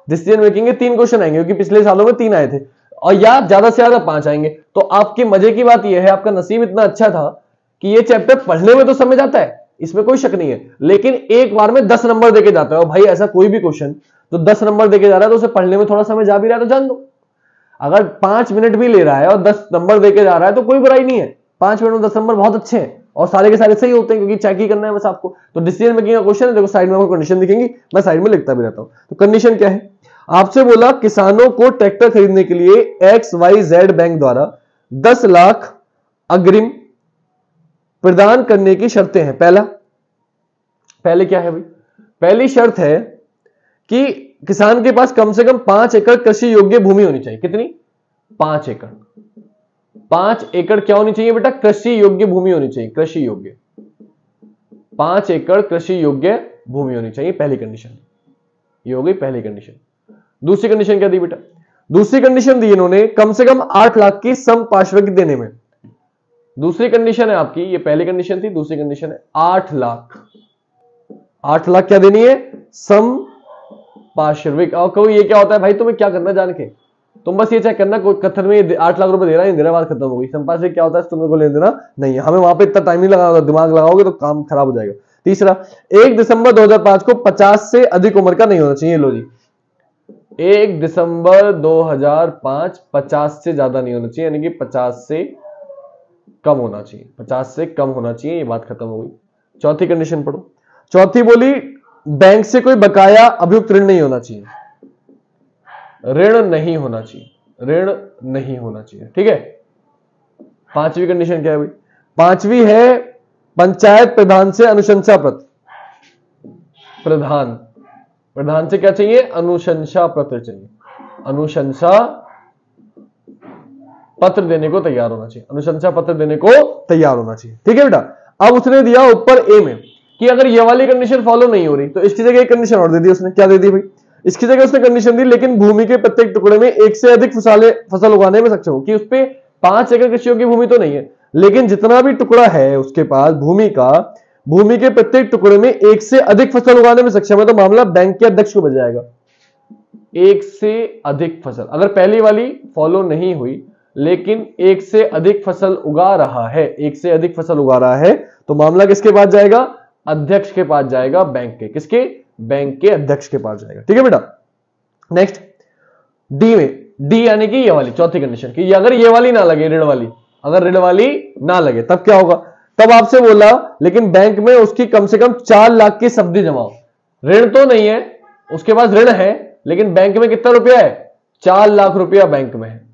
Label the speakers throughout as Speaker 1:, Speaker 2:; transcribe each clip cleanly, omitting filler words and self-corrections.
Speaker 1: Decision making के 3 question आएंगे, क्योंकि पिछले सालों में 3 आए थे, और या ज्यादा से ज्यादा 5 आएंगे। तो आपकी मजे की बात यह है, आपका नसीब इतना अच्छा था कि ये चैप्टर पढ़ने में तो समझ आता है, इसमें कोई शक नहीं है, लेकिन एक बार में 10 नंबर देके जाता है। और भाई ऐसा कोई भी क्वेश्चन तो 10 नंबर देके जा रहा है तो उसे पढ़ने में थोड़ा समझ आ भी रहा है तो जान दो। अगर 5 मिनट भी ले रहा है और 10 नंबर देके जा रहा है तो कोई बुराई नहीं है, 5 मिनट में 10 नंबर बहुत अच्छे हैं, और सारे के सारे सही होते हैं, क्योंकि चेक ही करना है बस आपको। तो डिसीजन मेकिंग का क्वेश्चन है, देखो साइड में आपको कंडीशन दिखेंगी, मैं साइड में लिखता भी रहता हूं। तो कंडीशन क्या है, आपसे बोला किसानों को ट्रैक्टर खरीदने के लिए XYZ बैंक द्वारा 10 लाख अग्रिम प्रदान करने की शर्तें हैं। पहले क्या है भाई, पहली शर्त है कि किसान के पास कम से कम 5 एकड़ कृषि योग्य भूमि होनी चाहिए। कितनी? 5 एकड़। 5 एकड़ क्या होनी चाहिए बेटा? कृषि योग्य भूमि होनी चाहिए, कृषि योग्य। 5 एकड़ कृषि योग्य भूमि होनी चाहिए, पहली कंडीशन। ये हो गई पहली कंडीशन। दूसरी कंडीशन क्या दी बेटा? दूसरी कंडीशन दी इन्होंने कम से कम 8 लाख की संपार्श्विक देने में। दूसरी कंडीशन है आपकी, ये पहली कंडीशन थी, दूसरी कंडीशन है 8 लाख। 8 लाख क्या देनी है? संपार्श्विक। और कहो ये क्या होता है भाई, तुम्हें क्या करना जान के, तुम बस ये चेक करना कत्थर में 8 लाख रुपए दे रहा है, इंदिरा बात खत्म हो गई। संपार्श्विक क्या होता है तुमको लेने देना नहीं है, हमें वहां पे इतना टाइम नहीं लगाओगे, दिमाग लगाओगे तो काम खराब हो जाएगा। तीसरा, 1 दिसंबर 2005 को 50 से अधिक उम्र का नहीं होना चाहिए। लो जी, 1 दिसंबर 2005 50 से ज्यादा नहीं होना चाहिए, यानी कि 50 से कम होना चाहिए, 50 से कम होना चाहिए, ये बात खत्म हो गई। चौथी कंडीशन पढ़ो। चौथी बोली बैंक से कोई बकाया अभियुक्त ऋण नहीं होना चाहिए, ऋण नहीं होना चाहिए, ऋण नहीं होना चाहिए, ठीक है। पांचवी कंडीशन क्या है भाई? पांचवी है पंचायत प्रधान से अनुशंसा पत्र। प्रधान से क्या चाहिए? अनुशंसा पत्र चाहिए, अनुशंसा पत्र देने को तैयार होना चाहिए, अनुशंसा पत्र देने को तैयार होना चाहिए, ठीक है बेटा। अब उसने दिया ऊपर ए में कि अगर ये वाली कंडीशन फॉलो नहीं हो रही तो इसकी जगह एक कंडीशन और दे दी उसने। क्या दे दी भाई? इसकी जगह उसने कंडीशन दी लेकिन भूमि के प्रत्येक टुकड़े में 1 से अधिक फसल उगाने में सक्षम हो, कि उस पे 5 एकड़ कृषि की भूमि तो नहीं है, लेकिन जितना भी टुकड़ा है उसके पास भूमि का, भूमि के प्रत्येक टुकड़े में 1 से अधिक फसल उगाने में सक्षम है, तो मामला बैंक के अध्यक्ष को बच जाएगा। 1 से अधिक फसल, अगर पहली वाली फॉलो नहीं हुई लेकिन 1 से अधिक फसल उगा रहा है, 1 से अधिक फसल उगा रहा है, तो मामला किसके पास जाएगा? अध्यक्ष के पास जाएगा, बैंक के। किसके? बैंक के अध्यक्ष के पास जाएगा, ठीक है बेटा। नेक्स्ट डी में, डी यानी कि ये वाली चौथी कंडीशन की अगर ये वाली ना लगे, ऋण वाली, अगर ऋण वाली ना लगे तब क्या होगा? तब आपसे बोला लेकिन बैंक में उसकी कम से कम 4 लाख की सब्दी जमा हो। ऋण तो नहीं है, उसके पास ऋण है लेकिन बैंक में कितना रुपया है? 4 लाख रुपया बैंक में है।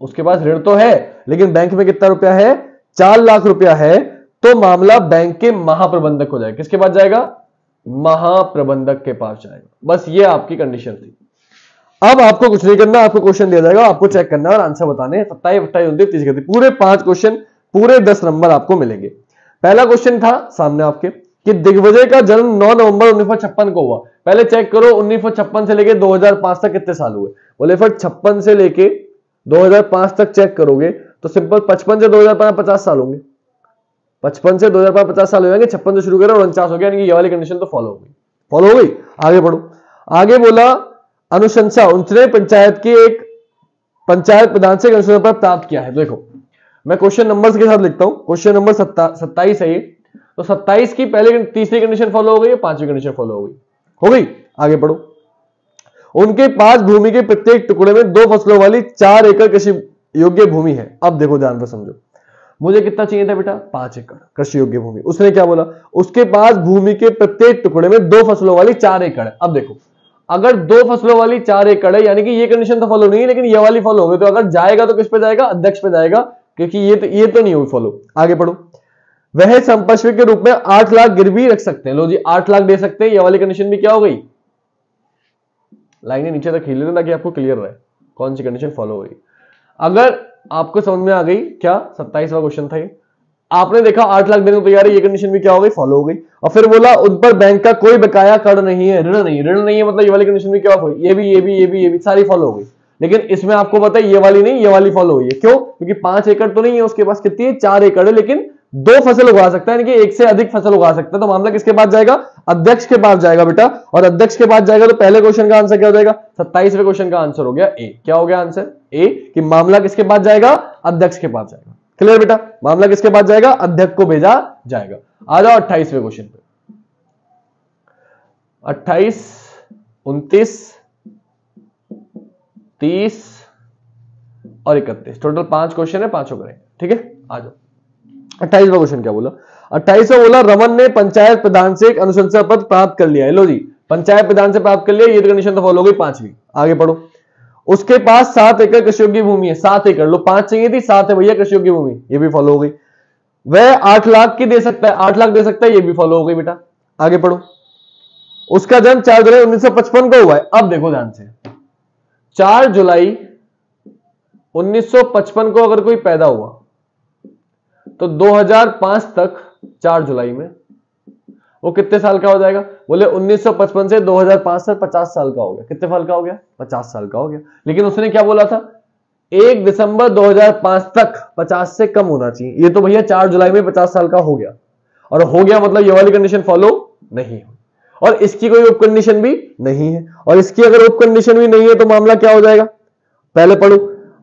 Speaker 1: उसके पास ऋण तो है लेकिन बैंक में कितना रुपया है? 4 लाख रुपया है, तो मामला बैंक के महाप्रबंधक हो जाएगा। किसके पास जाएगा? महाप्रबंधक के पास जाएगा। बस ये आपकी कंडीशन थी। अब आपको कुछ नहीं करना, आपको क्वेश्चन दिया जाएगा, आपको चेक करना और आंसर बताने। 27, 28, 29, 30, पूरे 5 क्वेश्चन, पूरे 10 नंबर आपको मिलेंगे। पहला क्वेश्चन था सामने आपके कि दिग्विजय का जन्म 9 नवंबर 1956 को हुआ। पहले चेक करो 1956 से लेके 2005 तक कितने साल हुए। बोले फिर 56 से लेके 2005 तक चेक करोगे तो सिंपल 55 से 2005 50 साल होंगे, 55 से 2005 50 साल हो जाएंगे। 56 से शुरू करें और 49 हो गया, यानी कि ये वाली कंडीशन तो फॉलो हो गई। फॉलो हो गई? आगे बढ़ो। आगे बोला अनुशंसा, उसने पंचायत के एक पंचायत प्रधान से अनुशंसा पत्र प्राप्त किया है। देखो मैं क्वेश्चन नंबर्स के साथ लिखता हूं। क्वेश्चन नंबर 27 है ये, तो 27 की पहले तीसरी कंडीशन फॉलो हो गई, 5वीं कंडीशन फॉलो हो गई। हो गई? आगे बढ़ो। उनके पास भूमि के प्रत्येक टुकड़े में 2 फसलों वाली 4 एकड़ कृषि योग्य भूमि है। अब देखो ध्यान से समझो, मुझे कितना चाहिए था बेटा? 5 एकड़ कृषि योग्य भूमि। उसने क्या बोला? उसके पास भूमि के प्रत्येक टुकड़े में 2 फसलों वाली 4 एकड़ है। अब देखो अगर 2 फसलों वाली 4 एकड़ है, यानी कि ये कंडीशन तो फॉलो नहीं है लेकिन ये वाली फॉलो हो गई, तो अगर जाएगा तो किस पे जाएगा? अध्यक्ष पे जाएगा, क्योंकि ये तो नहीं हुई फॉलो। आगे पढ़ो। वह संपार्श्विक के रूप में 8 लाख गिरवी रख सकते हैं। लो जी 8 लाख दे सकते हैं। ये वाली कंडीशन भी क्या हो गई? लाइनें नीचे तक खींच लेना ताकि आपको क्लियर रहे कौन सी कंडीशन फॉलो हो गई। अगर आपको समझ में आ गई क्या 27वां क्वेश्चन था ये, आपने देखा 8 लाख देने को तैयार है, ये कंडीशन भी क्या हो गई? फॉलो हो गई। और फिर बोला उन पर बैंक का कोई बकाया कर नहीं है, ऋण नहीं है, मतलब ये वाली कंडीशन भी क्या हो गई? ये भी सारी फॉलो हो गई। लेकिन इसमें आपको पता है ये वाली नहीं, ये वाली फॉलो हुई है। क्यों? क्योंकि 5 एकड़ तो नहीं है उसके पास, कितनी है? 4 एकड़ है, लेकिन दो फसल उगा सकता है, यानी कि एक से अधिक फसल उगा सकता है। तो मामला किसके पास जाएगा? अध्यक्ष के पास जाएगा बेटा, और अध्यक्ष के पास जाएगा तो पहले क्वेश्चन का आंसर क्या हो जाएगा? 27वें क्वेश्चन का आंसर हो गया ए। क्या हो गया आंसर? ए, कि मामला किसके पास जाएगा? अध्यक्ष के पास जाएगा। क्लियर बेटा? मामला किसके पास जाएगा? अध्यक्ष को भेजा जाएगा। आ जाओ 28वें क्वेश्चन पे। 28, 29, 30 और 31, टोटल 5 क्वेश्चन है, पांचों करेंगे। ठीक है, आ जाओ। 28वां क्वेश्चन क्या बोला? 28वां बोला रमन ने पंचायत प्रधान से एक अनुशंसा पत्र प्राप्त कर लिया है। लो जी, पंचायत प्रधान से प्राप्त कर लिया, ये कंडीशन तो फॉलो हो गई। 5वीं, आगे पढ़ो। उसके पास 7 एकड़ कृषि योग्य भूमि है। 7 एकड़, लो 5 चाहिए थी, 7 है भैया कृषि योग्य भूमि, ये भी फॉलो हो गई। वह 8 लाख की दे सकता है, 8 लाख दे सकता है, ये भी फॉलो हो गई बेटा। आगे पढ़ो। उसका जन्म 4 जुलाई 1955 को हुआ है। अब देखो ध्यान से, 4 जुलाई 1955 को अगर कोई पैदा हुआ तो 2005 तक 4 जुलाई में वो कितने साल का हो जाएगा? बोले 1955 से 2005 तक 50 साल का हो गया। कितने साल का हो गया? 50 साल का हो गया। लेकिन उसने क्या बोला था? 1 दिसंबर 2005 तक 50 से कम होना चाहिए। ये तो भैया 4 जुलाई में 50 साल का हो गया, और हो गया मतलब ये वाली कंडीशन फॉलो नहीं है, और इसकी कोई उप कंडीशन भी नहीं है, और इसकी अगर उप कंडीशन भी नहीं है तो मामला क्या हो जाएगा? पहले पढ़ो।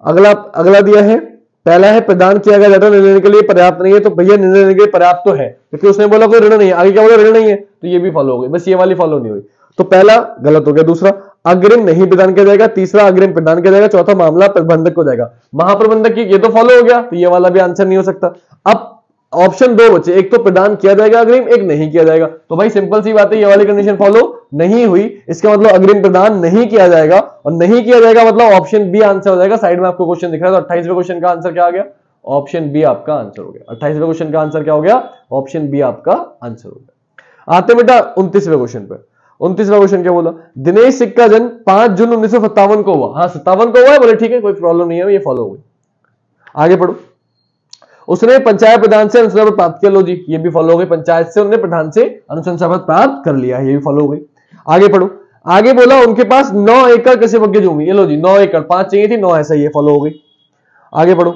Speaker 1: अगला दिया है, पहला है प्रदान किया गया डाटा निर्णय लेने के लिए पर्याप्त नहीं है। तो भैया निर्णय लेने के लिए पर्याप्त तो है, क्योंकि उसने बोला कोई ऋण नहीं है। आगे क्या बोला? ऋण नहीं है, तो ये भी फॉलो हो गई। बस ये वाली फॉलो नहीं हुई, तो पहला गलत हो गया। दूसरा, अग्रिम नहीं प्रदान किया जाएगा। तीसरा, अग्रिम प्रदान किया जाएगा। चौथा, मामला प्रबंधक को जाएगा। महाप्रबंधक की, ये तो फॉलो हो गया, तो ये वाला भी आंसर नहीं हो सकता। अब ऑप्शन 2 बचे, एक तो प्रदान किया जाएगा अग्रिम, एक नहीं किया जाएगा। तो भाई सिंपल सी बात है, ये वाली कंडीशन फॉलो नहीं हुई। इसका मतलब अग्रिम प्रदान नहीं किया जाएगा, और नहीं किया जाएगा मतलब ऑप्शन बी आंसर हो जाएगा। साइड में आपको क्वेश्चन दिख रहा है, तो 28वें क्वेश्चन का आंसर क्या आ गया? ऑप्शन बी आपका आंसर हो गया। 28वें क्वेश्चन का आंसर क्या हो गया? ऑप्शन बी आपका आंसर हो गया। आते बेटा 29वें क्वेश्चन पे। 29वां क्वेश्चन क्या बोला? दिनेश सिंह का जन्म 5 जून 1957 को हुआ। हाँ 57 को हुआ है, बोले ठीक है, कोई प्रॉब्लम नहीं है, ये फॉलो हो गई। आगे पढ़ो। उसने पंचायत प्रधान से अनुशंसा पत्र प्राप्त किया। लो जी, ये भी फॉलो हो गई। पंचायत से उन्होंने प्रधान से अनुशंसा पत्र प्राप्त कर लिया, ये भी फॉलो हो गई। आगे पढ़ो। आगे बोला उनके पास 9 एकड़ कृषि योग्य जमीन। ये लो जी, 9 एकड़, 5 चाहिए थी, 9 ऐसा, ये फॉलो हो गई। आगे पढ़ो।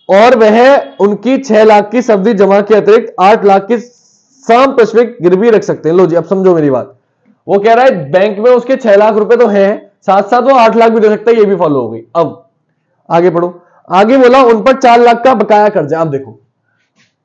Speaker 1: और वह उनकी 6 लाख की सब्जी जमा के अतिरिक्त 8 लाख की सांप्रश्विक गिरवी रख सकते हैं। लो जी, अब समझो मेरी बात। वो कह रहा है बैंक में उसके 6 लाख रुपए तो हैं, साथ साथ वो 8 लाख भी दे सकता है, ये भी फॉलो हो गई। अब आगे पढ़ो। आगे बोला उन पर 4 लाख का बकाया कर्जा। अब देखो,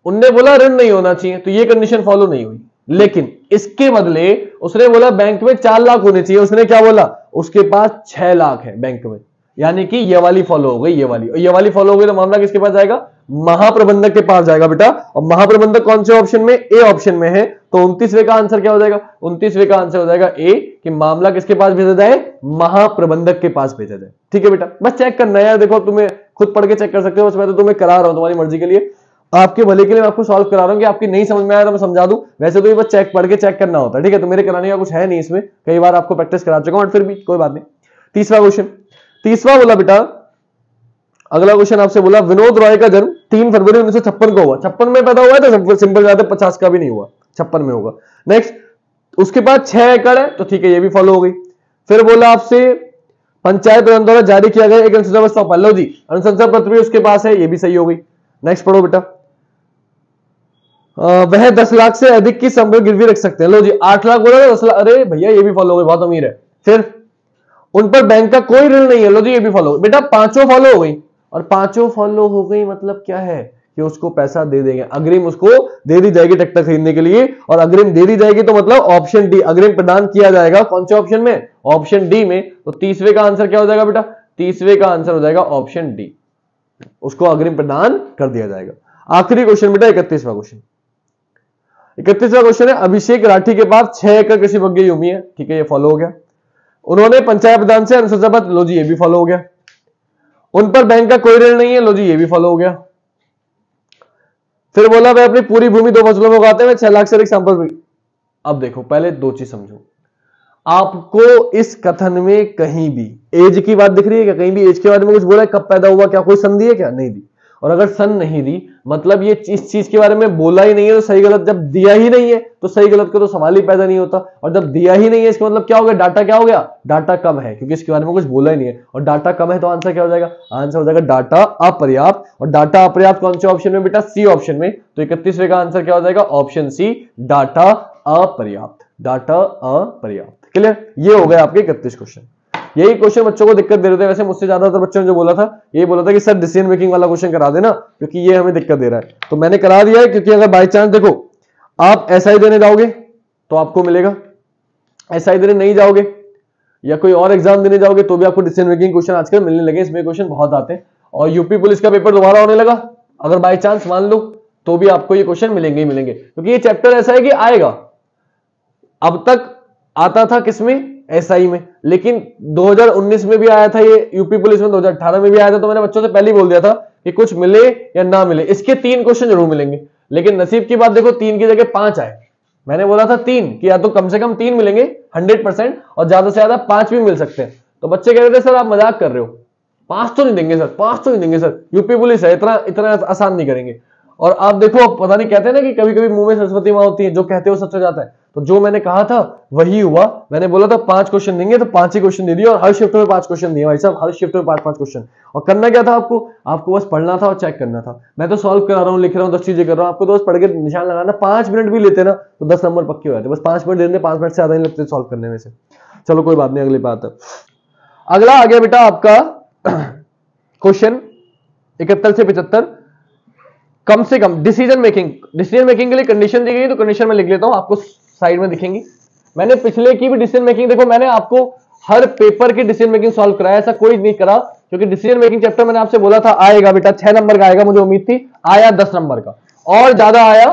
Speaker 1: उनने बोला ऋण नहीं होना चाहिए, तो ये कंडीशन फॉलो नहीं हुई। लेकिन इसके बदले उसने बोला बैंक में 4 लाख होने चाहिए। उसने क्या बोला? उसके पास 6 लाख है बैंक में, यानी कि ये वाली फॉलो हो गई, ये वाली, और ये वाली फॉलो हो गई। तो मामला किसके पास जाएगा? महाप्रबंधक के पास जाएगा बेटा। और महाप्रबंधक कौन से ऑप्शन में? ए ऑप्शन में है। तो 29वें का आंसर क्या हो जाएगा? 29वें का आंसर हो जाएगा ए, कि मामला किसके पास भेजा जाए? महाप्रबंधक के पास भेजा जाए। ठीक है बेटा, बस चेक करना है। देखो, तुम्हें खुद पढ़ के चेक कर सकते हो, बस मैं तो तुम्हें करा रहा हूं तुम्हारी मर्जी के लिए, आपके भले के लिए मैं आपको सॉल्व करा रहा हूं। कि आपकी नहीं समझ में आया तो मैं समझा दूं, वैसे तो ये बस चेक पढ़ के चेक करना होता है। ठीक है, तो मेरे कराने का कुछ है नहीं इसमें, कई बार आपको प्रैक्टिस करा चुका हूं, फिर भी कोई बात नहीं। तीसरा क्वेश्चन, तीसरा बोला बेटा, अगला क्वेश्चन आपसे बोला विनोद रॉय का जन्म 3 फरवरी 1956 को हुआ। 56 में पैदा हुआ है तो सिंपल बात है, 50 का भी नहीं हुआ, 56 में होगा। नेक्स्ट, उसके बाद 6 एकड़ है, तो ठीक है, ये भी फॉलो हो गई। फिर बोला आपसे पंचायत प्रधान द्वारा जारी किया गया एक अनुशंसा पत्र। पल्लव जी, अनुशंसा पत्र भी उसके पास है, ये भी सही हो गई। नेक्स्ट पढ़ो बेटा। वह 10 लाख से अधिक की संपत्ति गिरवी रख सकते हैं। लो जी, 8 लाख बोला, 10 लाख, अरे भैया ये भी फॉलो हो गई, बहुत अमीर है। फिर उन पर बैंक का कोई ऋण नहीं है। लो जी, ये भी फॉलो हो बेटा, पांचों फॉलो हो गई। और पांचों फॉलो हो गई मतलब क्या है? कि उसको पैसा दे देंगे, अग्रिम उसको दे दी जाएगी ट्रैक्टर खरीदने के लिए, और अग्रिम दे दी जाएगी तो मतलब ऑप्शन डी, अग्रिम प्रदान किया जाएगा। कौन से ऑप्शन में? ऑप्शन डी में। तो 30वें का आंसर क्या हो जाएगा बेटा? 30वें का आंसर हो जाएगा ऑप्शन डी, उसको अग्रिम प्रदान कर दिया जाएगा। आखिरी क्वेश्चन बेटा 31वां क्वेश्चन। 31वां क्वेश्चन है, अभिषेक राठी के पास 6 एकड़ कृषि योग्य भूमि है। ठीक है, ये फॉलो हो गया। उन्होंने पंचायत प्रधान से अनुशंसा पत्र। लो जी, ये भी फॉलो हो गया। उन पर बैंक का कोई ऋण नहीं है। लो जी, ये भी फॉलो हो गया। फिर बोला वह अपनी पूरी भूमि 2 फसलों में उगाते हैं, 6 लाख से अधिक संपत्ति। अब देखो, पहले 2 चीज समझो। आपको इस कथन में कहीं भी एज की बात दिख रही है क्या? कहीं भी एज के बारे में कुछ बोला है? कब पैदा हुआ, क्या कोई संधि है क्या? नहीं दी। और अगर सन नहीं दी मतलब ये इस चीज के बारे में बोला ही नहीं है, तो सही गलत जब दिया ही नहीं है तो सही गलत का तो सवाल ही पैदा नहीं होता, और जब दिया ही नहीं है इसका मतलब क्या हो गया, डाटा क्या हो गया, डाटा कम है, क्योंकि इसके बारे में कुछ बोला ही नहीं है, और डाटा कम है तो आंसर क्या हो जाएगा, आंसर हो जाएगा डाटा अपर्याप्त। और डाटा अपर्याप्त कौन से ऑप्शन में बेटा, सी ऑप्शन में, तो 31वें का आंसर क्या हो जाएगा, ऑप्शन सी, डाटा अपर्याप्त, डाटा अपर्याप्त। क्लियर, ये हो गए आपके 31 क्वेश्चन। यही क्वेश्चन बच्चों को दिक्कत दे रहे थे, वैसे मुझसे ज्यादातर बच्चों ने जो बोला था यही बोला था कि सर डिसीजन मेकिंग वाला क्वेश्चन करा देना क्योंकि ये हमें दिक्कत दे रहा है, तो मैंने करा दिया है। क्योंकि अगर बाई चांस देखो आप एसआई देने जाओगे तो आपको मिलेगा, एसआई देने नहीं जाओगे या कोई और एग्जाम देने जाओगे तो भी आपको डिसीजन मेकिंग क्वेश्चन आजकल मिलने लगे, इसमें क्वेश्चन बहुत आते हैं। और यूपी पुलिस का पेपर दोबारा होने लगा, अगर बाई चांस मान लो तो भी आपको ये क्वेश्चन मिलेंगे ही मिलेंगे, क्योंकि ये चैप्टर ऐसा है कि आएगा। अब तक आता था किसमें, एसआई में, लेकिन 2019 में भी आया था ये यूपी पुलिस में, 2018 में भी आया था, तो मैंने बच्चों से पहले ही बोल दिया था कि कुछ मिले या ना मिले इसके 3 क्वेश्चन जरूर मिलेंगे। लेकिन नसीब की बात देखो 3 की जगह 5 आए। मैंने बोला था 3 कि या तो कम से कम 3 मिलेंगे 100% और ज्यादा से ज्यादा 5 भी मिल सकते हैं। तो बच्चे कह रहे थे सर आप मजाक कर रहे हो, 5 तो नहीं देंगे सर, 5 तो नहीं देंगे सर, यूपी पुलिस है, इतना आसान नहीं करेंगे। और आप देखो पता नहीं, कहते हैं ना कि कभी कभी मुंह में सरस्वती माँ होती है, जो कहते हो सच हो जाता है। तो जो मैंने कहा था वही हुआ, मैंने बोला था 5 क्वेश्चन देंगे तो 5 ही क्वेश्चन दे दिए, और हर शिफ्ट में 5 क्वेश्चन दिए भाई साहब, हर शिफ्ट में 5-5 क्वेश्चन। और करना क्या था आपको बस पढ़ना था और चेक करना था। मैं तो सॉल्व करा रहा हूँ, लिख रहा हूँ, 10 चीजें कर रहा हूँ, आपको तो बस पढ़ के निशान लगाना। 5 मिनट भी लेते ना तो 10 नंबर पक्के हो जाते, बस 5 मिनट देते, 5 मिनट से ज्यादा नहीं लगते सॉल्व करने में से। चलो कोई बात नहीं, अगली बात है। अगला आ गया बेटा आपका क्वेश्चन 71 से 75, कम से कम डिसीजन मेकिंग के लिए कंडीशन दी गई, तो कंडीशन में लिख लेता हूं, आपको साइड में दिखेंगी। मैंने पिछले की भी डिसीजन मेकिंग, देखो मैंने आपको हर पेपर की डिसीजन मेकिंग सॉल्व कराया, ऐसा कोई नहीं करा, क्योंकि डिसीजन मेकिंग चैप्टर मैंने आपसे बोला था आएगा बेटा 6 नंबर का आएगा, मुझे उम्मीद थी, आया 10 नंबर का और ज्यादा आया।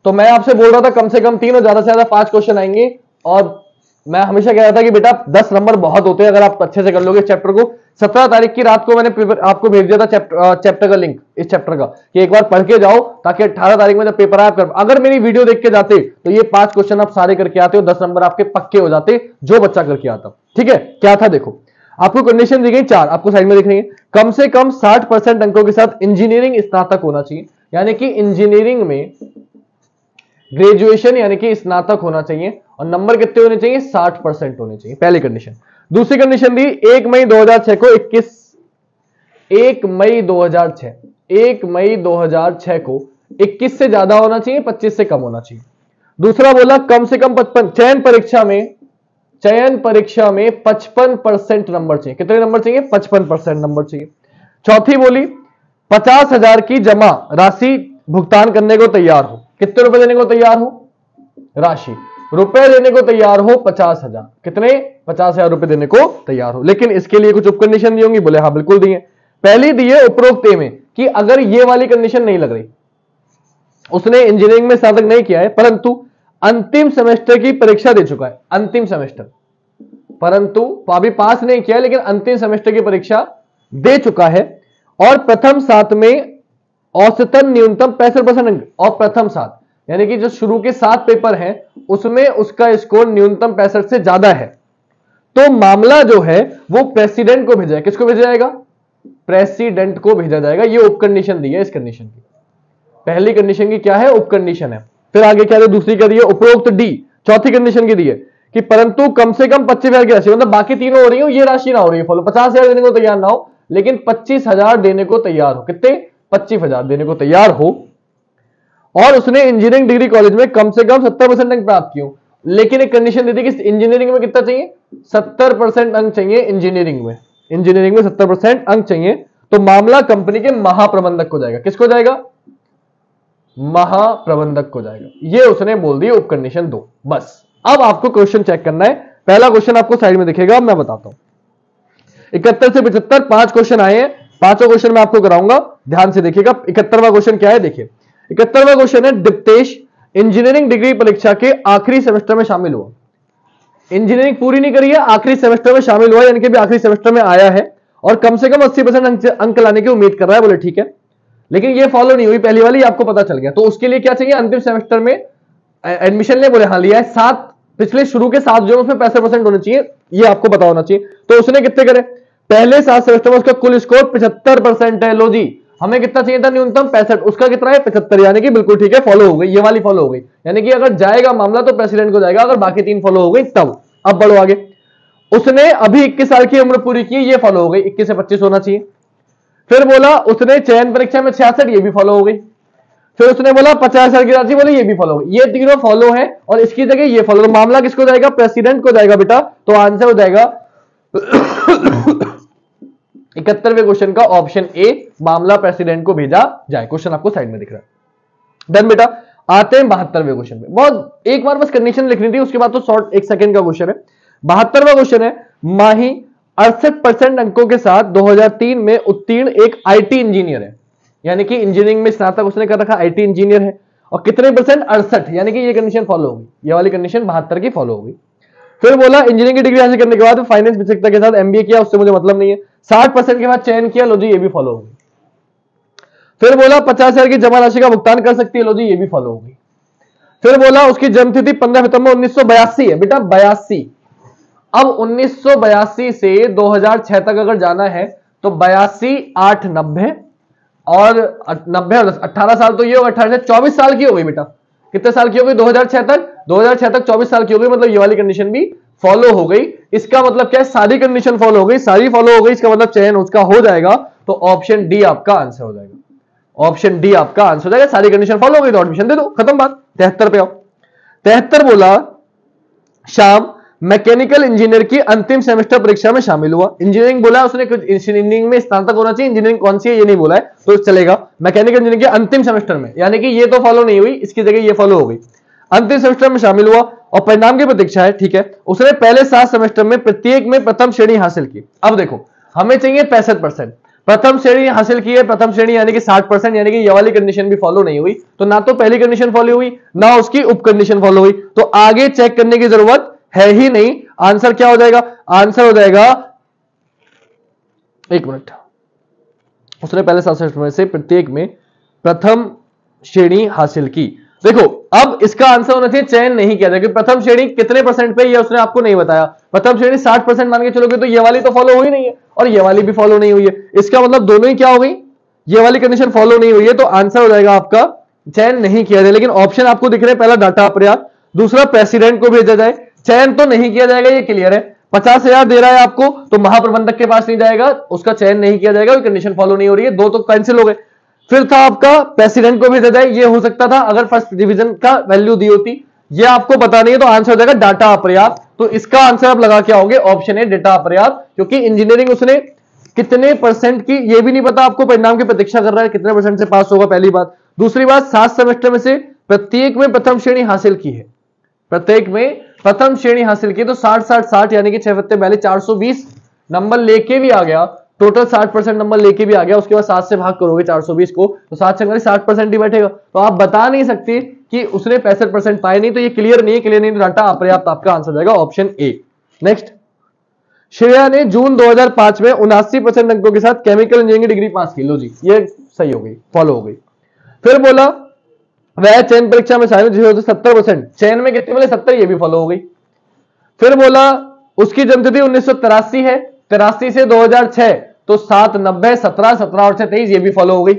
Speaker 1: तो मैं आपसे बोल रहा था कम से कम 3 और ज्यादा से ज्यादा 5 क्वेश्चन आएंगे, और मैं हमेशा कह रहा था कि बेटा 10 नंबर बहुत होते हैं अगर आप अच्छे से कर लोगे चैप्टर को। 17 तारीख की रात को मैंने पेपर आपको भेज दिया था चैप्टर का लिंक, इस चैप्टर का, कि एक बार पढ़ के जाओ ताकि 18 तारीख में जब पेपर आया कर, अगर मेरी वीडियो देख के जाते तो ये 5 क्वेश्चन आप सारे करके आते हो, 10 नंबर आपके पक्के हो जाते जो बच्चा करके आता। ठीक है, क्या था देखो, आपको कंडीशन दी गई 4, आपको साइड में दिखेंगे। कम से कम 60% अंकों के साथ इंजीनियरिंग स्नातक होना चाहिए, यानी कि इंजीनियरिंग में ग्रेजुएशन यानी कि स्नातक होना चाहिए, और नंबर कितने होने चाहिए, 60% होने चाहिए, पहली कंडीशन। दूसरी कंडीशन दी 1 मई 2006 को 1 मई 2006 को 21 से ज्यादा होना चाहिए, 25 से कम होना चाहिए। दूसरा बोला कम से कम 55 चयन परीक्षा में 55% नंबर चाहिए। कितने नंबर चाहिए, 55% नंबर चाहिए। चौथी बोली 50,000 की जमा राशि भुगतान करने को तैयार हो। कितने रुपए देने को तैयार हो, राशि रुपए देने को तैयार हो 50,000, कितने, 50,000 रुपए देने को तैयार हो। लेकिन इसके लिए कुछ उप कंडीशन दी होंगी, बोले हाँ बिल्कुल दी है। पहली दी है उपरोक्त ए में कि अगर ये वाली कंडीशन नहीं लग रही, उसने इंजीनियरिंग में स्नातक नहीं किया है परंतु अंतिम सेमेस्टर की परीक्षा दे चुका है, अंतिम सेमेस्टर, परंतु अभी पास नहीं किया लेकिन अंतिम सेमेस्टर की परीक्षा दे चुका है, और प्रथम 7 में औसतन न्यूनतम 65% अंक, और प्रथम 7 यानी कि जो शुरू के 7 पेपर हैं उसमें उसका स्कोर न्यूनतम 65 से ज्यादा है, तो मामला जो है वो प्रेसिडेंट को भेजा है। किसको भेजा जाएगा, प्रेसिडेंट को भेजा जाएगा। ये उप कंडीशन दी है इस कंडीशन की। पहली कंडीशन की क्या है, उप कंडीशन है। फिर आगे क्या है, दूसरी क्या दी है, उपरोक्त डी, चौथी कंडीशन की दी है कि परंतु कम से कम 25,000 की राशि, मतलब बाकी तीनों हो रही हो, ये राशि ना हो रही है फॉलो, 50,000 देने को तैयार ना हो लेकिन 25,000 देने को तैयार हो। कितने, 25,000 देने को तैयार हो, और उसने इंजीनियरिंग डिग्री कॉलेज में कम से कम 70% अंक प्राप्त किए। लेकिन एक कंडीशन दी थी कि इंजीनियरिंग में कितना चाहिए, 70% अंक चाहिए इंजीनियरिंग में, 70% अंक चाहिए। तो मामला कंपनी के महाप्रबंधक को जाएगा। किसको जाएगा, महाप्रबंधक को जाएगा। ये उसने बोल दी उप कंडीशन 2। बस अब आपको क्वेश्चन चेक करना है। पहला क्वेश्चन आपको साइड में दिखेगा, मैं बताता हूं। 71 से 75 5 क्वेश्चन आए हैं, पांचों क्वेश्चन मैं आपको कराऊंगा, ध्यान से देखिएगा। 71वां क्वेश्चन क्या है, देखिए 71वां क्वेश्चन है, दीप्तेश इंजीनियरिंग डिग्री परीक्षा के आखिरी सेमेस्टर में शामिल हुआ। इंजीनियरिंग पूरी नहीं करी है, आखिरी सेमेस्टर में शामिल हुआ, यानी कि भी आखिरी सेमेस्टर में आया है, और कम से कम 80% अंक लाने की उम्मीद कर रहा है। बोले ठीक है, लेकिन ये फॉलो नहीं हुई पहली वाली, आपको पता चल गया। तो उसके लिए क्या चाहिए, अंतिम सेमेस्टर में एडमिशन ले, बोले हाँ लिया है। 7 पिछले शुरू के 7 जो उसमें 65% होने चाहिए, ये आपको पता होना चाहिए। तो उसने कितने करे, पहले 7 सेमेस्टर में उसका कुल स्कोर 75% है। लो जी, हमें कितना चाहिए था न्यूनतम 65, उसका कितना है 75, यानी कि बिल्कुल ठीक है, फॉलो हो गई, ये वाली फॉलो हो गई। यानी कि अगर जाएगा मामला तो प्रेसिडेंट को जाएगा, अगर बाकी 3 फॉलो हो गई तब। अब बढ़ो आगे, उसने अभी 21 साल की उम्र पूरी की, ये फॉलो हो गई, 21 से 25 होना चाहिए। फिर बोला उसने चयन परीक्षा में 66, ये भी फॉलो हो गई। फिर उसने बोला 50,000 की राशि, बोले ये भी फॉलो हो गई। ये तीनों फॉलो है और इसकी जगह ये फॉलो, तो मामला किसको जाएगा, प्रेसिडेंट को जाएगा बेटा। तो आंसर हो जाएगा 71वें क्वेश्चन का ऑप्शन ए, मामला प्रेसिडेंट को भेजा जाए। क्वेश्चन आपको साइड में दिख रहा है। डन बेटा, आते हैं 72वें क्वेश्चन पे। बहुत एक बार बस कंडीशन लिखनी थी, उसके बाद तो शॉर्ट 1 सेकंड का क्वेश्चन है। 72वां क्वेश्चन है, माही 68% अंकों के साथ 2003 में उत्तीर्ण एक आईटी इंजीनियर है, यानी कि इंजीनियरिंग में स्नातक उसने कर रखा, आईटी इंजीनियर है, और कितने परसेंट, 68, यानी कि ये कंडीशन फॉलो होगी, ये वाली कंडीशन 72 की फॉलो होगी। फिर बोला इंजीनियरिंग की डिग्री हासिल करने के बाद फाइनेंस विशेषज्ञता के साथ एमबीए किया, उससे मुझे मतलब नहीं है। 60% के बाद चयन किया, लो जी ये भी फॉलो होगी। फिर बोला 50,000 की जमा राशि का भुगतान कर सकती है, लो जी ये भी फॉलो होगी। फिर बोला उसकी जन्मतिथि 15 सितंबर 1982 है, बेटा 82। अब 1982 से 2006 तक अगर जाना है तो 82, 8, 90 और 90 और 18 साल, तो ये होगा 18 से 24 साल की हो गई बेटा। कितने साल की हो गई, 2006 तक, 2006 तक 24 साल की हो गई, मतलब ये वाली कंडीशन भी फॉलो हो गई। इसका मतलब क्या है, सारी कंडीशन फॉलो हो गई, सारी फॉलो हो गई, इसका मतलब चयन उसका हो जाएगा। तो ऑप्शन डी आपका आंसर हो जाएगा, ऑप्शन डी आपका आंसर हो जाएगा। सारी कंडीशन फॉलो हो गई तो एडमिशन दे दो, खत्म बात। 73 पे आओ। 73 बोला शाम मैकेनिकल इंजीनियर की अंतिम सेमेस्टर परीक्षा में शामिल हुआ। इंजीनियरिंग बोला उसने, कुछ इंजीनियरिंग में स्नातक होना चाहिए, इंजीनियरिंग कौन सी है ये नहीं बोला है, तो चलेगा। मैकेनिकल इंजीनियरिंग के अंतिम सेमेस्टर में, यानी कि ये तो फॉलो नहीं हुई, इसकी जगह ये फॉलो हो गई। अंतिम सेमेस्टर में शामिल हुआ और परिणाम की प्रतीक्षा है, ठीक है। उसने पहले 7 सेमेस्टर में प्रत्येक में प्रथम श्रेणी हासिल की। अब देखो हमें चाहिए 65%, प्रथम श्रेणी हासिल की है, प्रथम श्रेणी यानी कि 60%, यानी कि ये वाली कंडीशन भी फॉलो नहीं हुई। तो ना तो पहली कंडीशन फॉलो हुई, ना उसकी उप कंडीशन फॉलो हुई, तो आगे चेक करने की जरूरत है ही नहीं। आंसर क्या हो जाएगा, आंसर हो जाएगा, एक मिनट, उसने पहले 7 सेमेस्टर में से प्रत्येक में प्रथम श्रेणी हासिल की। देखो अब इसका आंसर होना चाहिए चयन नहीं किया जाएगा। प्रथम श्रेणी कितने परसेंट पे, ये उसने आपको नहीं बताया। प्रथम श्रेणी 60% मान के चलोगे तो ये वाली तो फॉलो हुई नहीं है और ये वाली भी फॉलो नहीं हुई है। इसका मतलब दोनों ही क्या हो गई, ये वाली कंडीशन फॉलो नहीं हुई है, तो आंसर हो जाएगा आपका चयन नहीं किया जाए। लेकिन ऑप्शन आपको दिख रहे हैं, पहला डाटा अपर्याप्त, दूसरा प्रेसिडेंट को भेजा जाए, चयन तो नहीं किया जाएगा, ये क्लियर है। 50,000 दे रहा है आपको तो महाप्रबंधक के पास नहीं जाएगा, उसका चयन नहीं किया जाएगा, कंडीशन फॉलो नहीं हो रही है, दो तो कैंसिल हो गए। फिर था आपका प्रेसिडेंट को भेजा जाए, ये हो सकता था अगर फर्स्ट डिवीजन का वैल्यू दी होती, ये आपको पता नहीं है, तो आंसर हो जाएगा डाटा अपर्याप्त। तो इसका आंसर आप लगा के आओगे ऑप्शन है डाटा अपर्याप्त, क्योंकि इंजीनियरिंग उसने कितने परसेंट की ये भी नहीं पता आपको, परिणाम की प्रतीक्षा कर रहा है, कितने परसेंट से पास होगा, पहली बात। दूसरी बात 7 सेमेस्टर में से प्रत्येक में प्रथम श्रेणी हासिल की है, प्रत्येक में प्रथम श्रेणी हासिल की, तो 60-60-60 यानी कि 6 पत्ते पहले 420 नंबर लेके भी आ गया, टोटल 60% नंबर लेके भी आ गया। उसके बाद 7 से भाग करोगे 420 को, तो 7 से 60% ही बैठेगा। तो आप बता नहीं सकते कि उसने 65% पाए नहीं, तो ये क्लियर नहीं है, क्लियर नहीं, डाटा अपर्याप्त आपका आंसर जाएगा ऑप्शन ए। नेक्स्ट, श्रेया ने जून 2005 में 79% अंकों के साथ केमिकल इंजीनियरिंग की डिग्री पास की। लो जी ये सही हो गई, फॉलो हो गई। फिर बोला वह चयन परीक्षा में शामिल 70%, चयन में कितने बोले 70, ये भी फॉलो हो गई। फिर बोला उसकी जन्मतिथि 1983 है, 83 से 2006, तो 7, 90, 17, 17 और 23, ये भी फॉलो हो गई।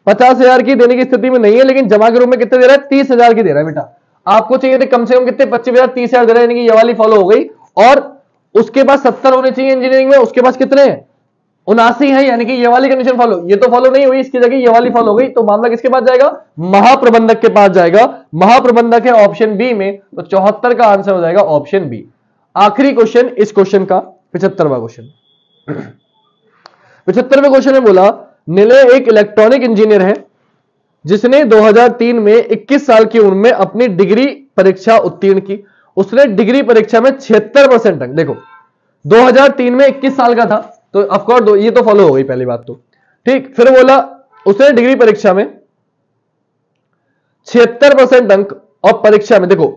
Speaker 1: 50,000 की देने की स्थिति में नहीं है, लेकिन जमा के रूप में कितने दे रहा है, 30,000 की दे रहा है बेटा। आपको चाहिए थे कम से कम कितने, 25,000, 30,000 दे रहा है, यानी कि ये वाली फॉलो हो गई। और उसके पास 70 होने चाहिए इंजीनियरिंग में, उसके पास कितने हैं, 79 है, यानी कि ये वाली कंडीशन फॉलो, ये तो फॉलो नहीं हुई, इसकी जगह ये वाली फॉलो हो गई। तो मामला किसके पास जाएगा, महाप्रबंधक के पास जाएगा। महाप्रबंधक है ऑप्शन बी में, तो 74 का आंसर हो जाएगा ऑप्शन बी। आखिरी क्वेश्चन इस क्वेश्चन का 75वां क्वेश्चन। 75वें क्वेश्चन में बोला निलय एक इलेक्ट्रॉनिक इंजीनियर है जिसने 2003 में 21 साल की उम्र में अपनी डिग्री परीक्षा उत्तीर्ण की। उसने डिग्री परीक्षा में 76% अंक, देखो 2003 में 21 साल का था, तो ऑफकोर्स ये तो फॉलो हो गई पहली बात तो, ठीक। फिर बोला उसने डिग्री परीक्षा में 76% अंक, और परीक्षा में देखो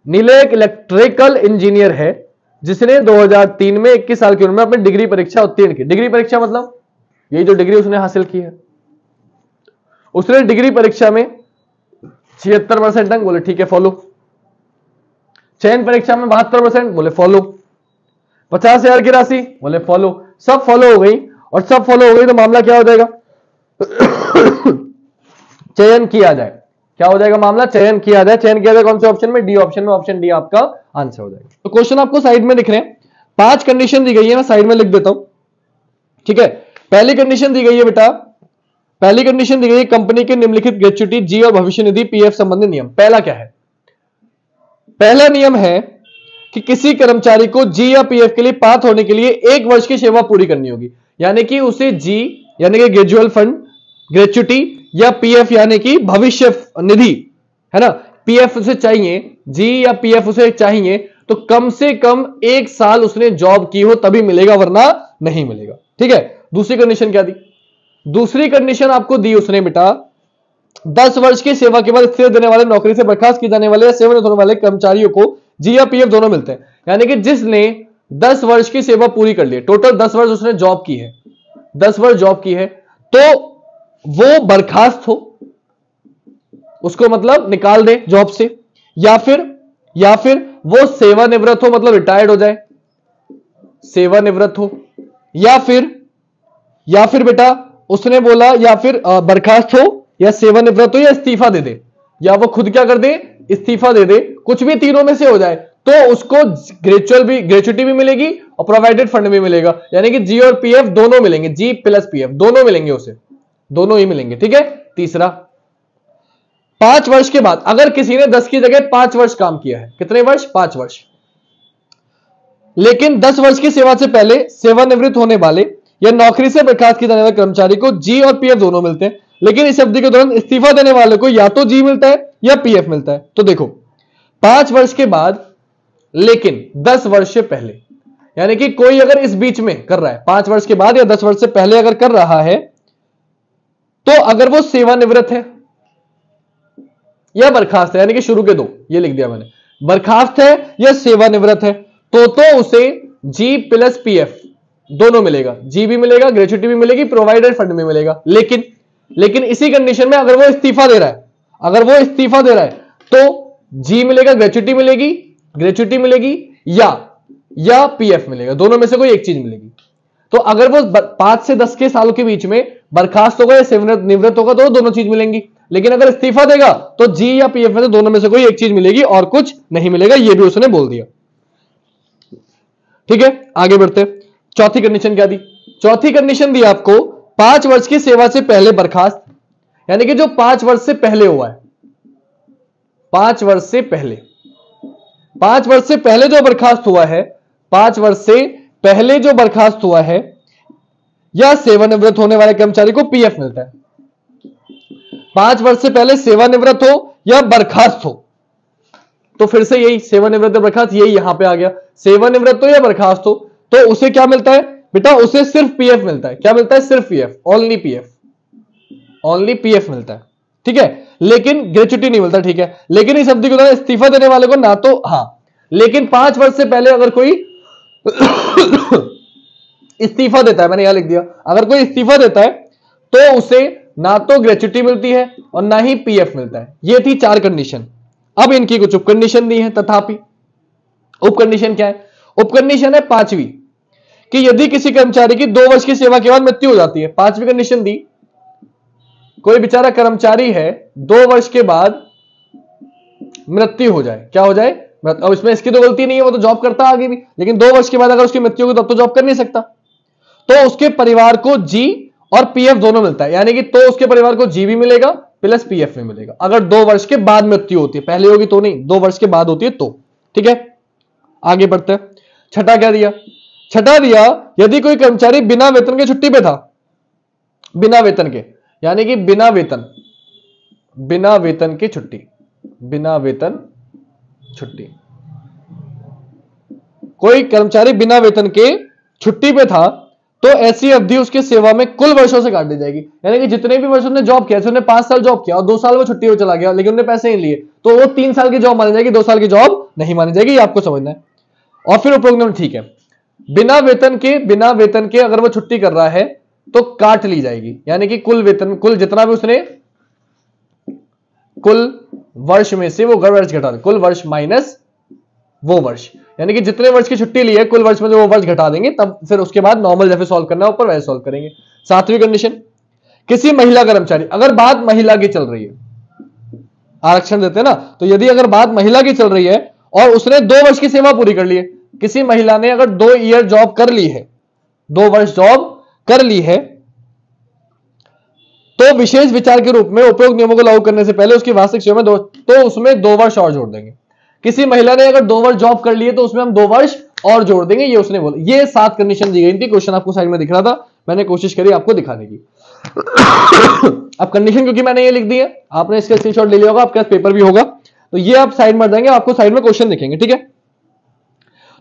Speaker 1: निलय एक इलेक्ट्रिकल इंजीनियर है जिसने 2003 में 21 साल की उम्र में अपनी डिग्री परीक्षा उत्तीर्ण की। डिग्री परीक्षा मतलब ये जो डिग्री उसने हासिल की है, उसने डिग्री परीक्षा में 76% अंक, बोले ठीक है फॉलो। चयन परीक्षा में 72%, बोले फॉलो। 50,000 की राशि, बोले फॉलो। सब फॉलो हो गई, और सब फॉलो हो गई तो मामला क्या हो जाएगा चयन किया जाए। क्या हो जाएगा मामला? चयन किया जाए। चयन किया जाए कौन से ऑप्शन में? डी ऑप्शन में। ऑप्शन डी आपका आंसर हो जाएगा। तो क्वेश्चन आपको साइड में दिख रहे हैं, 5 कंडीशन दी गई है, मैं साइड में लिख देता हूं, ठीक है। पहली कंडीशन दी गई है बेटा, पहली कंडीशन दी गई है कंपनी के निम्नलिखित ग्रेच्युटी जी और भविष्य निधि पीएफ संबंधी नियम। पहला क्या है? पहला नियम है कि किसी कर्मचारी को जी या पीएफ के लिए पात्र होने के लिए 1 वर्ष की सेवा पूरी करनी होगी, यानी कि उसे जी यानी कि ग्रेजुअल फंड, ग्रेच्युटी या पीएफ यानी कि भविष्य निधि, है ना, पीएफ उसे चाहिए, जी या पीएफ उसे चाहिए, तो कम से कम 1 साल उसने जॉब की हो तभी मिलेगा, वरना नहीं मिलेगा, ठीक है। दूसरी कंडीशन क्या दी? दूसरी कंडीशन आपको दी उसने बेटा, 10 वर्ष की सेवा के बाद इस्तीफा देने वाले, नौकरी से बर्खास्त किए जाने वाले या सेवानिवृत्त होने वाले कर्मचारियों को जी या पीएफ दोनों मिलते हैं। यानी कि जिसने 10 वर्ष की सेवा पूरी कर ली, टोटल 10 वर्ष उसने जॉब की है, 10 वर्ष जॉब की है, तो वो बर्खास्त हो, उसको मतलब निकाल दे जॉब से, या फिर वो सेवानिवृत्त हो, मतलब रिटायर्ड हो जाए, सेवानिवृत्त हो, या फिर बेटा उसने बोला या फिर बर्खास्त हो या सेवानिवृत्त हो या इस्तीफा दे दे, या वो खुद क्या कर दे? इस्तीफा दे दे, कुछ भी तीनों में से हो जाए, तो उसको ग्रेच्युटी भी मिलेगी और प्रोवाइडेड फंड भी मिलेगा, यानी कि जी और पीएफ दोनों मिलेंगे, जी प्लस पीएफ दोनों मिलेंगे, उसे दोनों ही मिलेंगे, ठीक है। तीसरा, 5 वर्ष के बाद अगर किसी ने 10 की जगह 5 वर्ष काम किया है, कितने वर्ष? 5 वर्ष, लेकिन 10 वर्ष की सेवा से पहले सेवानिवृत्त होने वाले या नौकरी से बर्खास्त किए जाने वाले कर्मचारी को जी और पीएफ दोनों मिलते हैं, लेकिन इस अवधि के दौरान इस्तीफा देने वाले को या तो जी मिलता है या पीएफ मिलता है। तो देखो, 5 वर्ष के बाद लेकिन 10 वर्ष से पहले, यानी कि कोई अगर इस बीच में कर रहा है, 5 वर्ष के बाद या 10 वर्ष से पहले अगर कर रहा है, तो अगर वो सेवानिवृत्त है या बर्खास्त है, यानी कि शुरू के दो ये लिख दिया मैंने, बर्खास्त है या सेवानिवृत्त है, तो उसे जी प्लस पीएफ दोनों मिलेगा, जी भी मिलेगा, ग्रेच्युटी भी मिलेगी, प्रोवाइडेड फंड भी मिलेगा। लेकिन इसी कंडीशन में अगर वो इस्तीफा दे रहा है, तो जी मिलेगा, ग्रेच्युटी मिलेगी या पीएफ मिलेगा, दोनों में से कोई एक चीज मिलेगी। तो अगर वो 5 से 10 के सालों के बीच में बर्खास्त होगा या सेवानिवृत्त होगा, तो दोनों चीज मिलेंगी, लेकिन अगर इस्तीफा देगा तो जी या पीएफ में से दोनों में से कोई एक चीज मिलेगी और कुछ नहीं मिलेगा, ये भी उसने बोल दिया, ठीक है। आगे बढ़ते, चौथी कंडीशन क्या दी? चौथी कंडीशन दी आपको 5 वर्ष की सेवा से पहले बर्खास्त, यानी कि जो 5 वर्ष से पहले हुआ है, 5 वर्ष से पहले जो बर्खास्त हुआ है, 5 वर्ष से पहले जो बर्खास्त हुआ है या सेवानिवृत्त होने वाले कर्मचारी को पीएफ मिलता है। 5 वर्ष से पहले सेवानिवृत्त हो या बर्खास्त हो, तो फिर से यही सेवानिवृत्त बर्खास्त, यही यहां पे आ गया, सेवानिवृत्त हो या बर्खास्त हो, तो उसे क्या मिलता है बेटा? उसे सिर्फ पीएफ मिलता है। क्या मिलता है? सिर्फ पीएफ, ओनली पीएफ मिलता है, ठीक है, लेकिन ग्रेच्युटी नहीं मिलता, ठीक है। लेकिन इस अवधि के दौरान इस्तीफा देने वाले को ना तो, लेकिन 5 वर्ष से पहले अगर कोई इस्तीफा देता है, मैंने यहां लिख दिया, अगर कोई इस्तीफा देता है तो उसे ना तो ग्रेच्युटी मिलती है और ना ही पीएफ मिलता है। ये थी 4 कंडीशन। अब इनकी कुछ उप कंडीशन दी है, तथापि उप कंडीशन क्या है? उप कंडीशन है 5वीं, कि यदि किसी कर्मचारी की 2 वर्ष की सेवा के बाद मृत्यु हो जाती है। 5वीं कंडीशन दी, कोई बेचारा कर्मचारी है, 2 वर्ष के बाद मृत्यु हो जाए, क्या हो जाए? अब इसमें इसकी तो गलती नहीं है, वो तो जॉब करता आगे भी, लेकिन 2 वर्ष के बाद अगर उसकी मृत्यु होगी तब तो जॉब कर नहीं सकता, तो उसके परिवार को जी और पीएफ दोनों मिलता है, यानी कि तो उसके परिवार को जी भी मिलेगा प्लस पीएफ भी मिलेगा, अगर 2 वर्ष के बाद मृत्यु होती है, पहले होगी तो नहीं, 2 वर्ष के बाद होती है तो, ठीक है। आगे बढ़ते हैं, छठा क्या दिया? छठा दिया, यदि कोई कर्मचारी बिना वेतन के छुट्टी पे था, बिना वेतन के, यानी कि बिना वेतन की छुट्टी, बिना वेतन छुट्टी, कोई कर्मचारी बिना वेतन के छुट्टी पे था, तो ऐसी अवधि उसके सेवा में कुल वर्षों से काट दी जाएगी, यानी कि जितने भी वर्ष उसने जॉब किया, उसने 5 साल जॉब किया और 2 साल वो छुट्टी हो चला गया, लेकिन उन्होंने पैसे नहीं लिए, तो वो 3 साल की जॉब मानी जाएगी, 2 साल की जॉब नहीं मानी जाएगी, ये आपको समझना है। और फिर उपरोक्त, ठीक है, बिना वेतन के अगर वो छुट्टी कर रहा है तो काट ली जाएगी, यानी कि कुल वेतन, कुल जितना भी उसने, कुल वर्ष में से वो वर्ष घटा दे, कुल वर्ष माइनस वो वर्ष, यानी कि जितने वर्ष की छुट्टी ली है कुल वर्ष में जो वो वर्ष घटा देंगे, तब फिर उसके बाद नॉर्मल जैसे सॉल्व करना है ऊपर वैसे सॉल्व करेंगे। 7वीं कंडीशन, किसी महिला कर्मचारी, अगर बात महिला की चल रही है, आरक्षण देते हैं ना, तो यदि अगर बात महिला की चल रही है और उसने 2 वर्ष की सेवा पूरी कर ली है, किसी महिला ने अगर 2 ईयर जॉब कर ली है, 2 वर्ष जॉब कर ली है, तो विशेष विचार के रूप में उपयुक्त नियमों को लागू करने से पहले उसकी वार्षिक सेवा में तो उसमें 2 वर्ष और जोड़ देंगे। किसी महिला ने अगर 2 वर्ष जॉब कर लिए तो उसमें हम 2 वर्ष और जोड़ देंगे, ये उसने बोला। ये 7 कंडीशन दी गई थी, क्वेश्चन आपको साइड में दिख रहा था, मैंने कोशिश करी आपको दिखाने की। अब कंडीशन क्योंकि मैंने ये लिख दी है, आपने इसका स्क्रीनशॉट ले लिया होगा, आपके पास पेपर भी होगा, तो ये आप साइड में देंगे, आपको साइड में क्वेश्चन दिखेंगे, ठीक है।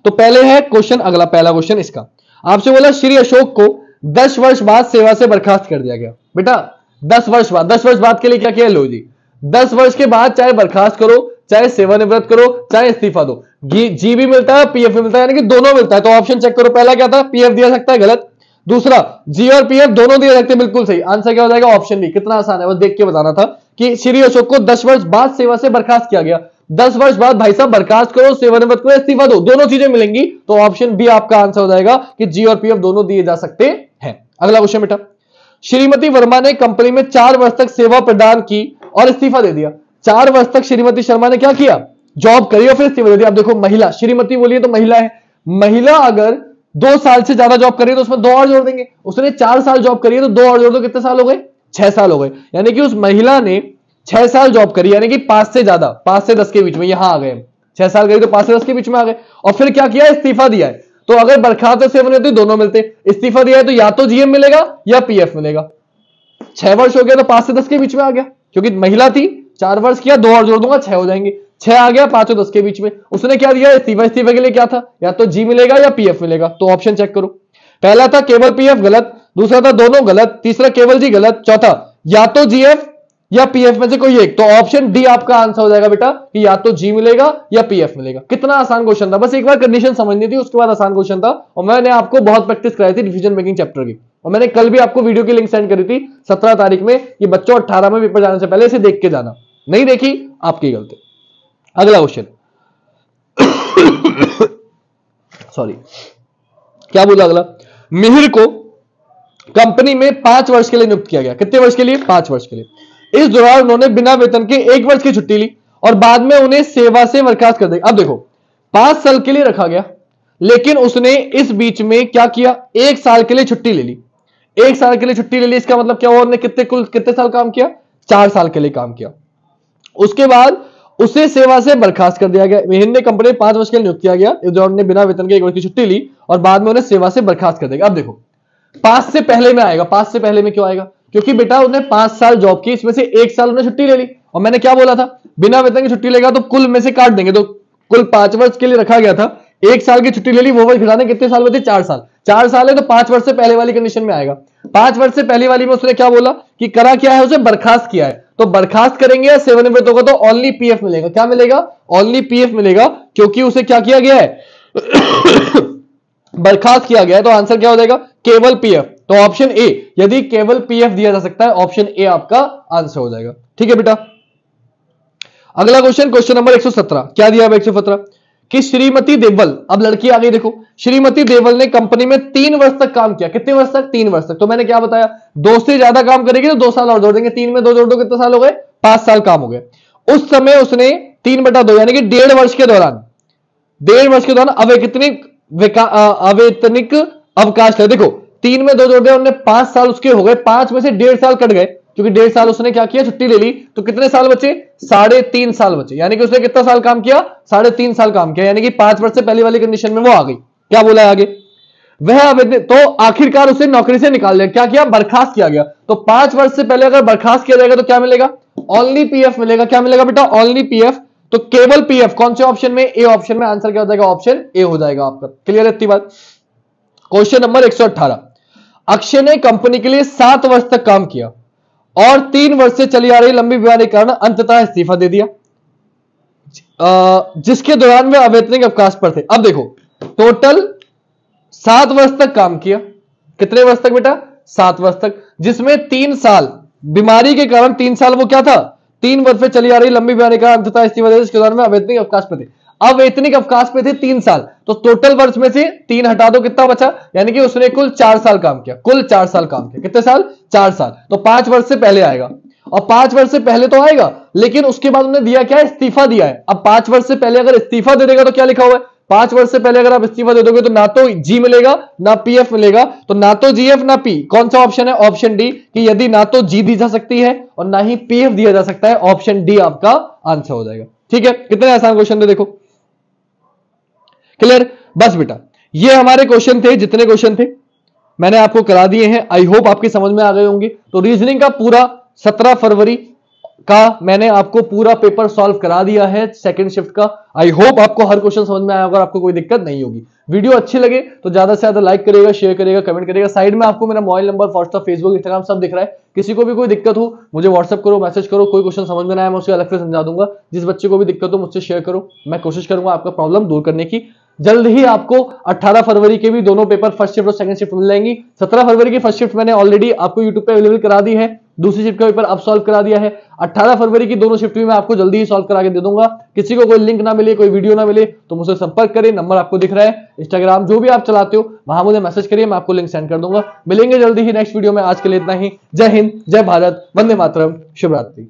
Speaker 1: तो पहले है क्वेश्चन, अगला पहला क्वेश्चन इसका आपसे बोला, श्री अशोक को 10 वर्ष बाद सेवा से बर्खास्त कर दिया गया। बेटा 10 वर्ष बाद, 10 वर्ष बाद के लिए क्या किया, लो जी 10 वर्ष के बाद चाहे बर्खास्त करो, चाहे सेवानिवृत्त करो, चाहे इस्तीफा दो, जी भी मिलता है, पीएफ भी मिलता है, यानी कि दोनों मिलता है। तो ऑप्शन चेक करो, पहला क्या था, पीएफ दिया सकता है, गलत। दूसरा जी और पीएफ दोनों दिए सकते हैं, बिल्कुल सही। आंसर क्या हो जाएगा, ऑप्शन बी। कितना आसान है, बस देख के बताना था कि श्री अशोक को 10 वर्ष बाद सेवा से बर्खास्त किया गया। 10 वर्ष बाद भाई साहब बर्खास्त करो, सेवानिवृत्त करो, इस्तीफा दो, दोनों चीजें मिलेंगी, तो ऑप्शन बी आपका आंसर हो जाएगा कि जी और पीएफ दोनों दिए जा सकते हैं। अगला क्वेश्चन बेटा, श्रीमती वर्मा ने कंपनी में 4 वर्ष तक सेवा प्रदान की और इस्तीफा दे दिया। 4 वर्ष तक श्रीमती शर्मा ने क्या किया, जॉब करी और फिर इस्तीफा दे दिया। अब देखो महिला, श्रीमती बोलिए तो महिला है, महिला अगर 2 साल से ज्यादा जॉब करी है तो उसमें 2 और जोड़ देंगे। उसने 4 साल जॉब करी है तो 2 और जोड़ दो, कितने साल हो गए, 6 साल हो गए। यानी कि उस महिला ने 6 साल जॉब करी, यानी कि 5 से ज्यादा, 5 से 10 के बीच में, यहां आ गए 6 साल करी तो 5 से 10 के बीच में आ गए। और फिर क्या किया, इस्तीफा दिया है। तो अगर बर्खास्त और सेवानिवृत्त होती दोनों मिलते, इस्तीफा दिया है तो या तो जीएम मिलेगा या पीएफ मिलेगा। 6 वर्ष हो गया तो 5 से 10 के बीच में आ गया, क्योंकि महिला थी, 4 वर्ष किया, 2 और जोड़ दूंगा 6 हो जाएंगे, 6 आ गया, 5 और 10 के बीच में। उसने क्या दिया, इस्तीफा। इस्तीफा के लिए क्या था, या तो जी मिलेगा या पीएफ मिलेगा। तो ऑप्शन चेक करो, पहला था केवल पीएफ, गलत। दूसरा था दोनों, गलत। तीसरा केवल जी, गलत। चौथा या तो जीएफ या पीएफ में से कोई एक। तो ऑप्शन डी आपका आंसर हो जाएगा बेटा कि या तो जी मिलेगा या पीएफ मिलेगा। कितना आसान क्वेश्चन था, बस एक बार कंडीशन समझनी थी, उसके बाद आसान क्वेश्चन था। और मैंने आपको बहुत प्रैक्टिस कराई थी डिसीजन मेकिंग चैप्टर की, और मैंने कल भी आपको वीडियो की लिंक सेंड करी थी 17 तारीख में कि बच्चों 18 में पेपर जाने से पहले इसे देख के जाना, नहीं देखी आपकी गलती। अगला क्वेश्चन सॉरी क्या बोला, अगला, मिहिर को कंपनी में 5 वर्ष के लिए नियुक्त किया गया। कितने वर्ष के लिए, 5 वर्ष के लिए। इस दौरान उन्होंने बिना वेतन के 1 वर्ष की छुट्टी ली और बाद में उन्हें सेवा से बर्खास्त कर दिया। अब देखो 5 साल के लिए रखा गया, लेकिन उसने इस बीच में क्या किया, 1 साल के लिए छुट्टी ले ली। 1 साल के लिए छुट्टी ले ली, इसका मतलब क्या हुआ, उन्होंने कितने साल काम किया, 4 साल के लिए काम किया। उसके बाद उसे सेवा से बर्खास्त कर दिया गया। मिहिर ने कंपनी में 5 वर्ष के लिए नियुक्त किया गया, इस दौरान उन्होंने बिना वेतन के 1 वर्ष की छुट्टी ली और बाद में उन्हें सेवा से बर्खास्त कर दिया। अब देखो 5 से पहले में आएगा, 5 से पहले में क्यों आएगा, क्योंकि बेटा उन्हें 5 साल जॉब की, इसमें से 1 साल उन्हें छुट्टी ले ली। और मैंने क्या बोला था, बिना वेतन की छुट्टी लेगा तो कुल में से काट देंगे, तो कुल 5 वर्ष के लिए रखा गया था, 1 साल की छुट्टी ले ली, वो वर्ष घटाने कितने साल बचे, 4 साल। 4 साल है तो 5 वर्ष से पहले वाली कंडीशन में आएगा। 5 वर्ष से पहले वाली में उसने क्या बोला कि करा क्या है, उसे बर्खास्त किया है। तो बर्खास्त करेंगे या सेवानिवृत्त होगा तो ओनली पीएफ मिलेगा। क्या मिलेगा, ओनली पीएफ मिलेगा, क्योंकि उसे क्या किया गया है बर्खास्त किया गया है। तो आंसर क्या हो जाएगा, केवल पीएफ। तो ऑप्शन ए, यदि केवल पीएफ दिया जा सकता है, ऑप्शन ए आपका आंसर हो जाएगा। ठीक है बेटा, अगला क्वेश्चन, क्वेश्चन नंबर 117। क्या दिया है 117 कि श्रीमती देवल, अब लड़की आ गई, देखो श्रीमती देवल ने कंपनी में 3 वर्ष तक काम किया। कितने वर्ष तक, 3 वर्ष तक। तो मैंने क्या बताया, 2 से ज्यादा काम करेगी तो 2 साल और जोड़ देंगे, 3 में 2 जोड़ दो, कितने साल हो गए, 5 साल काम हो गए। उस समय उसने 3/2 यानी कि 1.5 वर्ष के दौरान, 1.5 वर्ष के दौरान अवेतनिक अवकाश है। देखो 3 में 2 जोड़ दिया, उन्होंने 5 साल उसके हो गए, 5 में से 1.5 साल कट गए, क्योंकि 1.5 साल उसने क्या किया, छुट्टी ले ली। तो कितने साल बचे, 3.5 साल बचे। यानी कि उसने कितना साल काम किया, 3.5 साल काम किया, यानी कि 5 वर्ष से पहले वाली कंडीशन में वो आ गई। क्या बोला है आगे, वह आवेदन, तो आखिरकार उसे नौकरी से निकाल दिया। क्या किया, बर्खास्त किया गया। तो 5 वर्ष से पहले अगर बर्खास्त किया जाएगा तो क्या मिलेगा, ओनली पीएफ मिलेगा। क्या मिलेगा बेटा, ओनली पीएफ। तो केवल पीएफ, कौन से ऑप्शन में, ए ऑप्शन में। आंसर क्या हो जाएगा, ऑप्शन ए हो जाएगा आपका। क्लियर है इतनी बात। क्वेश्चन नंबर 118, अक्षय ने कंपनी के लिए 7 वर्ष तक काम किया और 3 वर्ष से चली आ रही लंबी बीमारी के कारण अंततः इस्तीफा दे दिया, जिसके दौरान वे अवैतनिक अवकाश पर थे। अब देखो टोटल 7 वर्ष तक काम किया। कितने वर्ष तक बेटा, 7 वर्ष तक, जिसमें 3 साल बीमारी के कारण, 3 साल वो क्या था, 3 वर्ष से चली आ रही लंबी बीमारी का अंततः इस्तीफा दे दिया, जिसके दौरान में अवैतनिक अवकाश पर थे। अब वेतनिक अवकाश पे थे 3 साल, तो टोटल वर्ष में से 3 हटा दो, कितना बचा, यानी कि उसने कुल 4 साल काम किया, कुल 4 साल काम किया। कितने साल, 4 साल, तो 5 वर्ष से पहले आएगा, और 5 वर्ष से पहले तो आएगा, लेकिन उसके बाद उन्होंने दिया क्या है, इस्तीफा दिया है। अब 5 वर्ष से पहले अगर इस्तीफा दे देगा तो क्या लिखा हुआ है, 5 वर्ष से पहले अगर आप इस्तीफा दे दोगे तो ना तो जी मिलेगा ना पीएफ मिलेगा, तो ना तो जीएफ ना पी, कौन सा ऑप्शन है, ऑप्शन डी, कि यदि ना तो जी दी जा सकती है और ना ही पीएफ दिया जा सकता है, ऑप्शन डी आपका आंसर हो जाएगा। ठीक है, कितने आसान क्वेश्चन थे, देखो क्लियर। बस बेटा ये हमारे क्वेश्चन थे, जितने क्वेश्चन थे मैंने आपको करा दिए हैं, आई होप आपकी समझ में आ गए होंगे। तो रीजनिंग का पूरा 17 फरवरी का मैंने आपको पूरा पेपर सॉल्व करा दिया है, सेकंड शिफ्ट का। आई होप आपको हर क्वेश्चन समझ में आया होगा, आपको कोई दिक्कत नहीं होगी। वीडियो अच्छी लगे तो ज्यादा से ज्यादा लाइक करेगा, शेयर करेगा, कमेंट करेगा। साइड में आपको मेरा mobile number, WhatsApp, Facebook, Instagram सब दिख रहा है। किसी को भी कोई दिक्कत हो मुझे व्हाट्सएप करो, मैसेज करो, कोई क्वेश्चन समझ में ना आया मैं उसको अलग से समझा दूंगा। जिस बच्चे को भी दिक्कत हो मुझसे शेयर करो, मैं कोशिश करूंगा आपका प्रॉब्लम दूर करने की। जल्द ही आपको 18 फरवरी के भी दोनों पेपर, फर्स्ट शिफ्ट और सेकंड शिफ्ट मिल जाएंगी। 17 फरवरी की फर्स्ट शिफ्ट मैंने ऑलरेडी आपको यूट्यूब पे अवेलेबल करा दी है, दूसरी शिफ्ट का पेपर अब सॉल्व करा दिया है। 18 फरवरी की दोनों शिफ्ट भी मैं आपको जल्दी ही सॉल्व करा के दे दूंगा। किसी को कोई लिंक ना मिले, कोई वीडियो ना मिले तो मुझसे संपर्क करें, नंबर आपको दिख रहा है, इंस्टाग्राम जो भी आप चलाते हो वहां मुझे मैसेज करिए, मैं आपको लिंक सेंड कर दूंगा। मिलेंगे जल्दी ही नेक्स्ट वीडियो में, आज के लिए इतना ही। जय हिंद, जय भारत, वंदे मातरम, शुभ रात्रि।